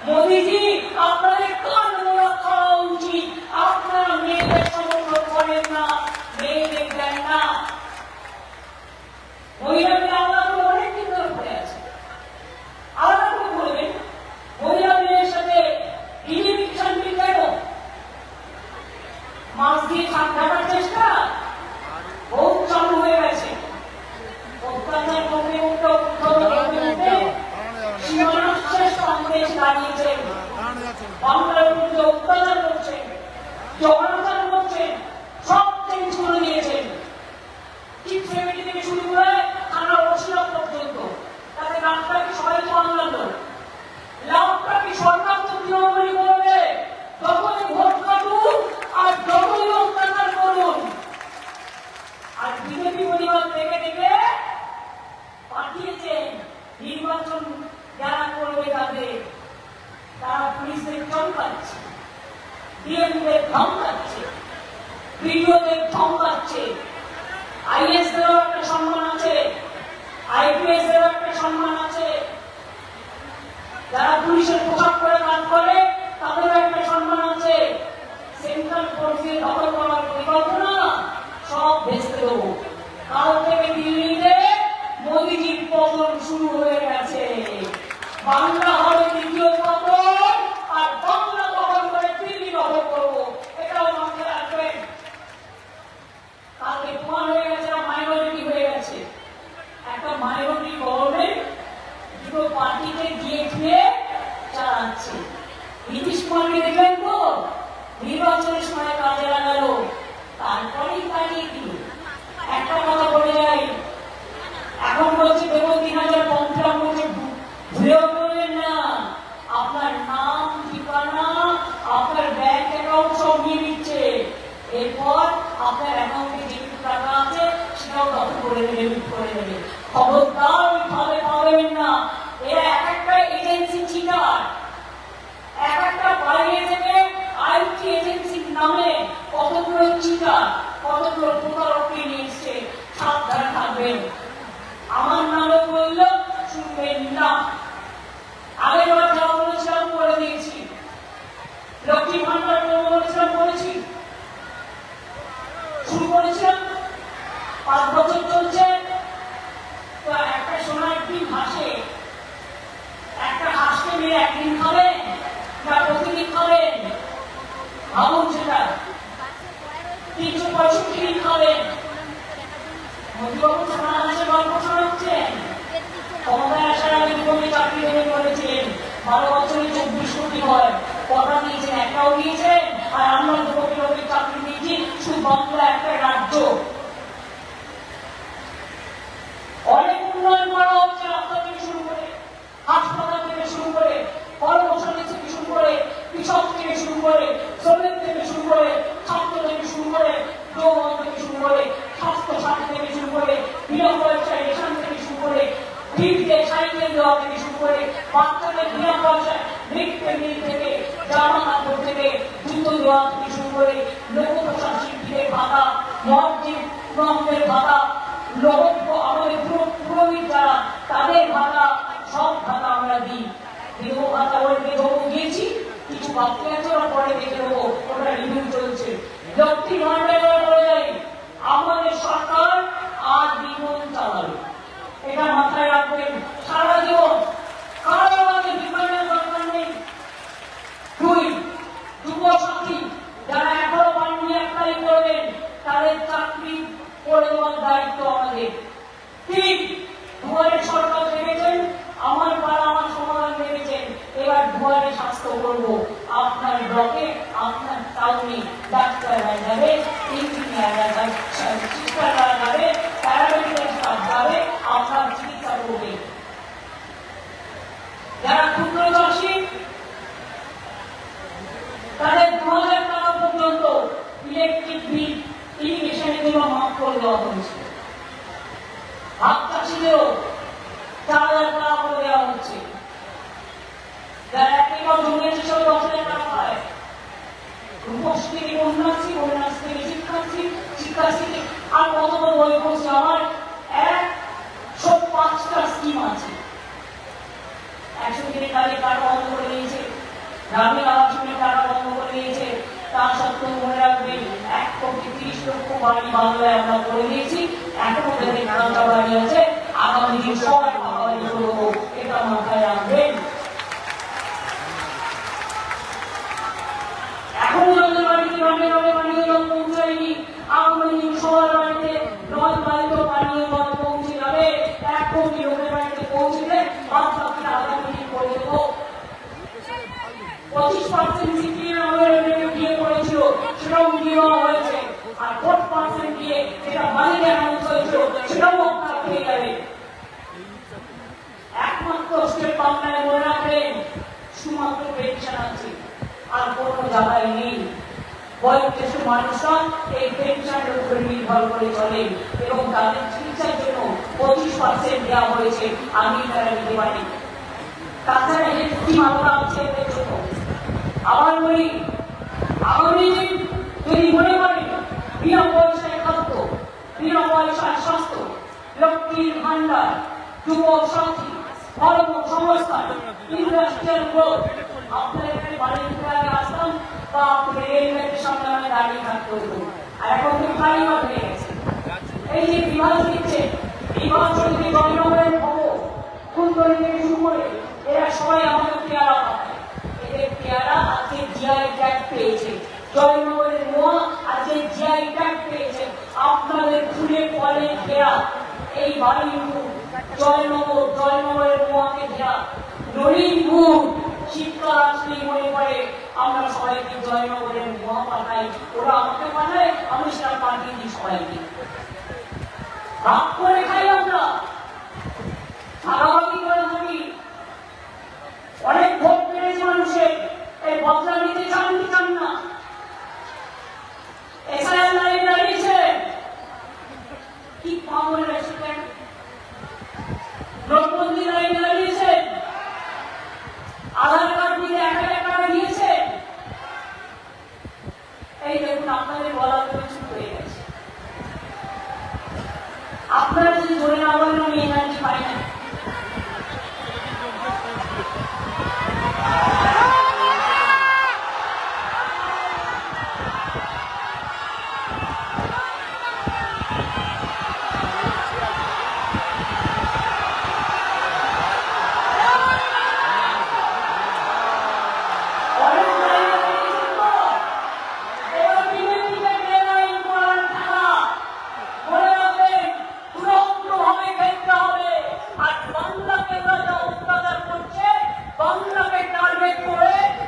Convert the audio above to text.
মোদিজি আপনাদের কান মোড়া খাওয়া উচিত। আপনারা মেয়েদের সমর্থন করেন না, মেয়েদের দেন না। মহিলাদের আলাদা অনেক দিন ধরে পড়ে আছে, আলাদা করে বলবেন মহিলাদের সাথে ইমিগ্রেশন বিল কেন মাছ দিয়ে খাট ঢাকার চেষ্টা বহুত চালু হয়ে গেছে। অত্যাচার কমে উঠে সীমানা শেষ প্রান্তে দাঁড়িয়েছেন, বাংলার বিরুদ্ধে অত্যাচার করছেন, জগন্নাথ করছেন, সব চেঞ্জ করে দিয়েছেন। চিফ সেক্রেটারি থেকে শুরু করে থানার ওসিরা পর্যন্ত তাদের রাস্তাকে সবাই বাংলালো। লাভটা কি সরকার তো তৃণমূলই করবে, যখনই ভোট কাটুন আর যখনই অত্যাচার করুন। আর বিজেপি পরিবার থেকে থেকে পাঠিয়েছেন নির্বাচন যারা করবে তাদের, তারা পুলিশদের চমকাচ্ছে, ডিএমদের ধমকাচ্ছে, বিডিওদের ধমকাচ্ছে। আইএস দেরও একটা সম্মান আছে, আইপিএস দেরও একটা সম্মান আছে, যারা পুলিশের পোশাক পরে কাজ করে তাদেরও একটা সম্মান আছে। সেন্ট্রাল ফোর্সে দখল করার পরিকল্পনা সব ভেস্তে দেবো। কাল থেকে দিল্লিতে মোদিজির পতন শুরু হয়ে গেছে। বাংলা হবে দ্বিতীয় পতন, আর বাংলা দখল করে দিল্লি দখল করবো, এটাও মাথায় রাখবেন। কালকে প্রমাণ হয়ে গেছে মাইনরিটি হয়ে গেছে। একটা মাইনরিটি গভর্নমেন্ট দুটো পার্টিকে দিয়ে খেয়ে চালাচ্ছে। নীতিশ কুমারকে দেখলেন তো নির্বাচনের সময় কাজে লাগালো, তারপরেই তাড়িয়ে দিল। একটা কথা বলে যাই, এখন বলছে দেব ৩,০৫০ বলছে ভুলেও করবেন না। আপনার নাম ঠিকানা আপনার ব্যাংক অ্যাকাউন্ট সব নিয়ে নিচ্ছে, এরপর আপনার অ্যাকাউন্টে যেটুকু টাকা আছে সেটাও দখল করে দেবে, করে দেবে। খবরদার ওইভাবে পাবেন না। এরা এক একটা এজেন্সি চিটার, এক একটা বাইরে থেকে আইটি এজেন্সির নামে কতগুলো চিটার, কতগুলো প্রতারককে নিয়ে এসছে। সাবধান থাকবেন। আমার নামে বললো শুনবেন না। আগের বার যা বলেছিলাম করে দিয়েছি, লক্ষ্মী ভান্ডার বলেছিলাম করেছি, শুরু করেছিলাম, 5 বছর চলছে। তো একটা সোনার ডিম হাসে, একটা হাঁসকে মেরে একদিন খাবেন না প্রতিদিন খাবেন? ভাবুন সেটা। 365 দিন খাবেন। মধুবাবু সোনা হাসে গল্প শোনাচ্ছেন, ক্ষমতায় আসার আগে কমে চাকরি ভেঙে করেছিলেন, 12 বছরে 24 কোটি হয়। কটা দিয়েছেন? একটাও দিয়েছেন। আর আমরা 2 কোটি লোকের চাকরি দিয়েছি, শুধু বাংলা একটা রাজ্য। অনেক উন্নয়ন করা হচ্ছে, রাস্তা থেকে শুরু করে, হাসপাতাল থেকে শুরু করে, কর্মচারী থেকে শুরু করে, কৃষক থেকে শুরু করে, শ্রমিক থেকে শুরু করে, ছাত্র থেকে শুরু করে, যৌবন থেকে শুরু করে, স্বাস্থ্য সাথী থেকে শুরু করে, বিনা পয়সায় রেশন থেকে শুরু করে, টিভিতে সাইকেল দেওয়া থেকে শুরু করে, বাচ্চাদের বিনা পয়সায় মৃত্যুর মিল থেকে, জামা কাপড় থেকে, জুতো দেওয়া থেকে শুরু করে, লোকপ্রশাসন শিল্পীদের ভাতা, মসজিদ ইমামদের ভাতা, আমাদের পুরোহিত যারা তাদের ভাতা, সব ভাতা আমরা দিই। বিধবা ভাতা ওই বিধবা দিয়েছি, কিছু বাকি আছে ওরা পরে দেখে নেবো, ওটা রিভিউ চলছে। লক্ষ্মী ভান্ডার বলে যাই, আমাদের সরকার আর জীবন চালাবে, এটা মাথায় রাখবেন সারা জীবন। কারো আমাদের বিমানের দরকার নেই। 2 যুবসাথী যারা এখনো পাননি অ্যাপ্লাই করবেন, তাদের চাকরি করে দেওয়ার দায়িত্ব আমাদের। 3 দুয়ারে সরকার ভেবেছেন, আমার পাড়া আমার সমাধান ভেবেছেন, এবার দুয়ারে স্বাস্থ্য করবো। আপনার ব্লকে, আপনার টাউনে ডাক্তাররা যাবে, ইঞ্জিনিয়াররা যাবে, শিক্ষাররা যাবে, প্যারামেডিক্যাল স্টাফ যাবে, আপনার চিকিৎসা করবে। যারা ক্ষুদ্র চাষী তাদের 2,000 টাকা পর্যন্ত ইলেকট্রিক বিল, ইরিগেশনের জন্য মাফ করে দেওয়া হয়েছে। হাত চাষিদেরও 4,000 টাকা করে দেওয়া হচ্ছে। যারা 1 একর জমি আছে সব 10,000 টাকা পায়। রূপশ্রী থেকে কন্যাশ্রী, কন্যাশ্রী থেকে শিক্ষাশ্রী, শিক্ষাশ্রী থেকে আর কত বড় বই পড়ছে। আমার 105টা স্কিম আছে। 100 দিনের কাজে কাটা বন্ধ করে দিয়েছে। গ্রামীণ আবাসনের টাকা বন্ধ করে দিয়েছে, তা সত্ত্বেও মনে রাখবেন 1,30,00,000 বাড়ি বাংলায় আমরা করে দিয়েছি। এখনো দেখেন নানাটা বাড়ি আছে, আগামী দিন সবাই বাড়ি করবো, এটা মাথায় রাখবেন। এখনো যাদের বাড়িতে গ্রামে গ্রামে পানীয় জল পৌঁছায়নি, আগামী দিন সবার বাড়িতে নল বাড়িত পানীয় জল পৌঁছে যাবে। 1 কোটি লোকের বাড়িতে পৌঁছলে বাদ বাকি আগামী দিন করে দেবো। 25% সিপিএম আমাদের বিয়ে করেছিল, সেটাও দিয়ে দেওয়া হয়েছে। আর 4% দিয়ে যেটা বাজেটে অ্যানাউন্স হয়েছিল, সেটাও আপনারা পেয়ে যাবেন। একমাত্র স্টেট বাংলায় মনে রাখবেন শুধুমাত্র পেনশন আছে, আর কোনো জায়গায় নেই। বয়োজ্যেষ্ঠ মানুষরা এই পেনশনের উপরে নির্ভর করে চলে এবং তাদের চিকিৎসার জন্য 25% দেওয়া হয়েছে, আমি তারা নিতে পারি। তাছাড়া এই স্কিম আলাদা আছে এদের জন্য। আবার বলি, আগামী দিন যদি মনে করেন বিনা পয়সায় খাদ্য, বিনা পয়সায় স্বাস্থ্য, লক্ষ্মীর ভান্ডার, যুবক সাথী, কর্মসংস্থান, ইন্ডাস্ট্রিয়াল গ্রোথ, আপনার এখানে বাড়ি থেকে আগে আসতাম বা আপনাদের রেলওয়ের সামনে আমি দাঁড়িয়ে থাকতে হতো, আর এখন তো গাড়ি হয়ে গেছে। এই যে বিভাগ দিচ্ছে, বিভাগ যদি জনগণের খবর কুন্দরী থেকে শুরু করে এরা সবাই আমাদের পেয়ারা পায়। এদের পেয়ারা আজকে জিআই ট্যাগ পেয়েছে, জয়নগরের মোয়া আজকে জিআই ট্যাগ পেয়েছে। আপনাদের ফুলে ফলে ঘেরা এই বাড়িপুর, জয়নগরের মোয়াকে ঘেরা নলিনপুর, শীতকাল আসলেই মনে পড়ে আমরা সবাইকে জয়নগরের মোয়া পাঠাই, ওরা আমাকে পাঠায়, আমি সেটা পাঠিয়ে দিই সবাইকে। ভাগ করে খাই আমরা, ভাগাভাগি করে থাকি।